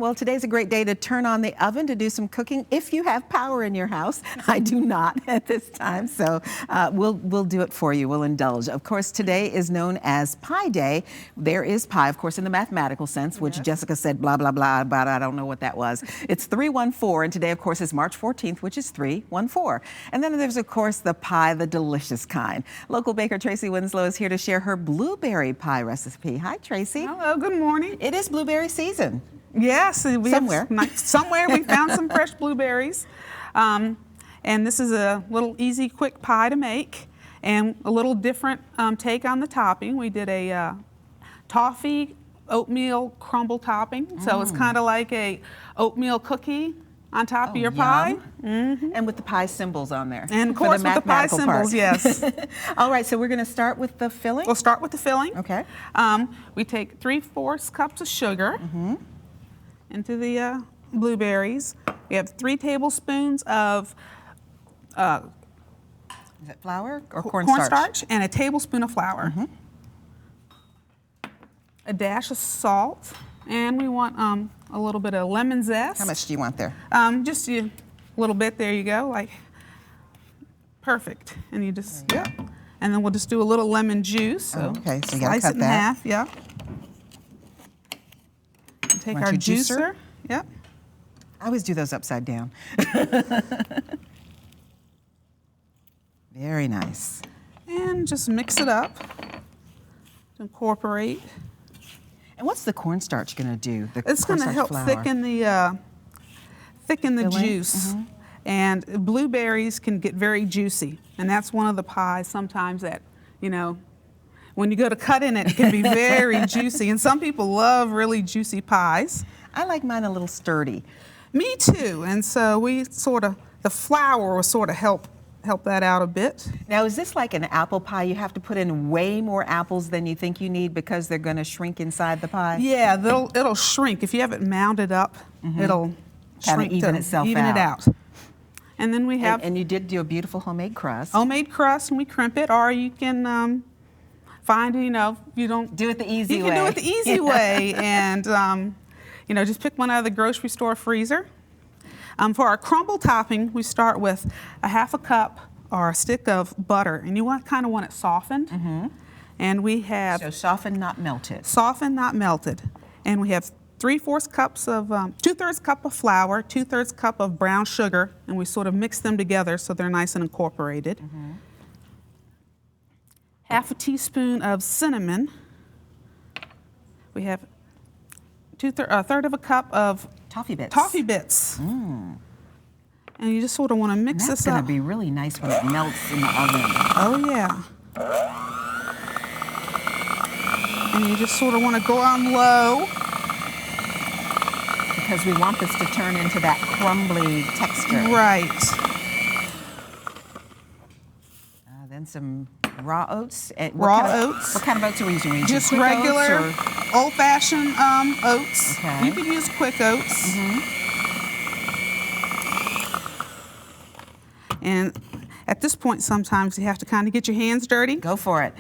Well, today's a great day to turn on the oven to do some cooking if you have power in your house. I do not at this time, so we'll do it for you. We'll indulge. Of course, today is known as Pi Day. There is pi, of course, in the mathematical sense, which Jessica said blah, blah, blah about. I don't know what that was. It's 314, and today, of course, is March 14th, which is 314. And then there's, of course, the pie, the delicious kind. Local baker Tracy Winslow is here to share her blueberry pie recipe. Hi, Tracy. Hello, good morning. It is blueberry season. Yes, somewhere we found some fresh blueberries, and this is a little easy, quick pie to make, and a little different take on the topping. We did a toffee oatmeal crumble topping, so it's kind of like a oatmeal cookie on top of your pie. And with the pie symbols on there. And of course with the pie symbols, yes. All right, so we're going to start with the filling? We'll start with the filling. Okay. We take 3/4 cups of sugar into the blueberries. We have 3 tablespoons of is it flour or cornstarch? Cornstarch and a tablespoon of flour. A dash of salt, and we want a little bit of lemon zest. How much do you want there? Just a little bit. There you go. Like perfect. And you just and then we'll just do a little lemon juice. So okay, so you slice gotta cut it in half. Yeah. And take our juicer. Yep. I always do those upside down. Very nice. And just mix it up to incorporate. And what's the cornstarch going to do? It's going to help thicken the juice. And blueberries can get very juicy, and that's one of the pies sometimes that, you know, when you go to cut in it, it can be very juicy. And some people love really juicy pies. I like mine a little sturdy. Me too. And so we the flour will sort of help that out a bit. Now, is this like an apple pie? You have to put in way more apples than you think you need because they're going to shrink inside the pie? Yeah, it'll shrink. If you have it mounded up, it'll shrink even itself even out. it out. And then we have... And you did do a beautiful homemade crust. Homemade crust, and we crimp it, or you can find, you know, you don't... Do it the easy way. You can do it the easy way, and, you know, just pick one out of the grocery store freezer. For our crumble topping, we start with a 1/2 cup or a stick of butter, and you kind of want it softened. And we have... So softened, not melted. Softened, not melted. And we have 3/4 cups of, 2/3 cup of flour, 2/3 cup of brown sugar, and we sort of mix them together so they're nice and incorporated. 1/2 teaspoon of cinnamon. We have a third of a cup of toffee bits. Toffee bits. And you just sort of want to mix this up. That's going to be really nice when it melts in the oven. Oh yeah. And you just sort of want to go on low. Because we want this to turn into that crumbly texture. Right. Then some raw oats. Oats. What kind of oats are we using? Just regular, old-fashioned oats. Okay. You could use quick oats. And at this point, sometimes you have to kind of get your hands dirty. Go for it.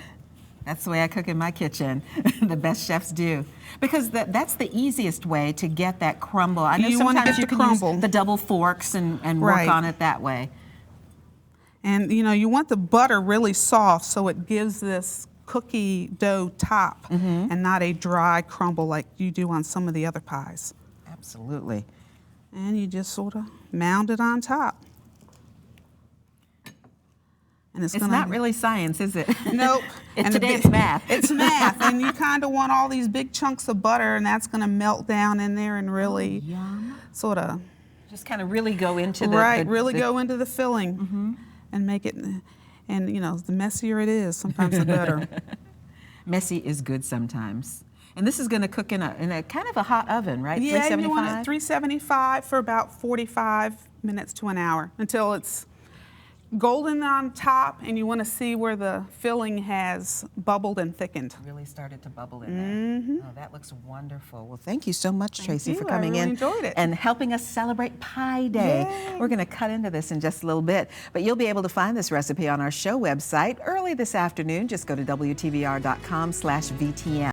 That's the way I cook in my kitchen. The best chefs do. Because that's the easiest way to get that crumble. I know sometimes you can use the double forks and work on it that way. And you know, you want the butter really soft so it gives this cookie dough top and not a dry crumble like you do on some of the other pies. Absolutely. And you just sort of mound it on top. And it's not really science, is it? Nope. Today it's math. It's math, and you kind of want all these big chunks of butter, and that's going to melt down in there and really sort of... Just kind of really go into the... Right, really go into the filling and make it... And, you know, the messier it is, sometimes the better. Messy is good sometimes. And this is going to cook in a kind of a hot oven, right? Yeah, 375? You want it 375 for about 45 minutes to an hour until it's golden on top, and you want to see where the filling has bubbled and thickened. Really started to bubble in there. Oh, that looks wonderful. Well, thank you so much, Tracy, for coming in and helping us celebrate Pi Day. Yay. We're going to cut into this in just a little bit, but you'll be able to find this recipe on our show website early this afternoon. Just go to WTVR.com/VTM.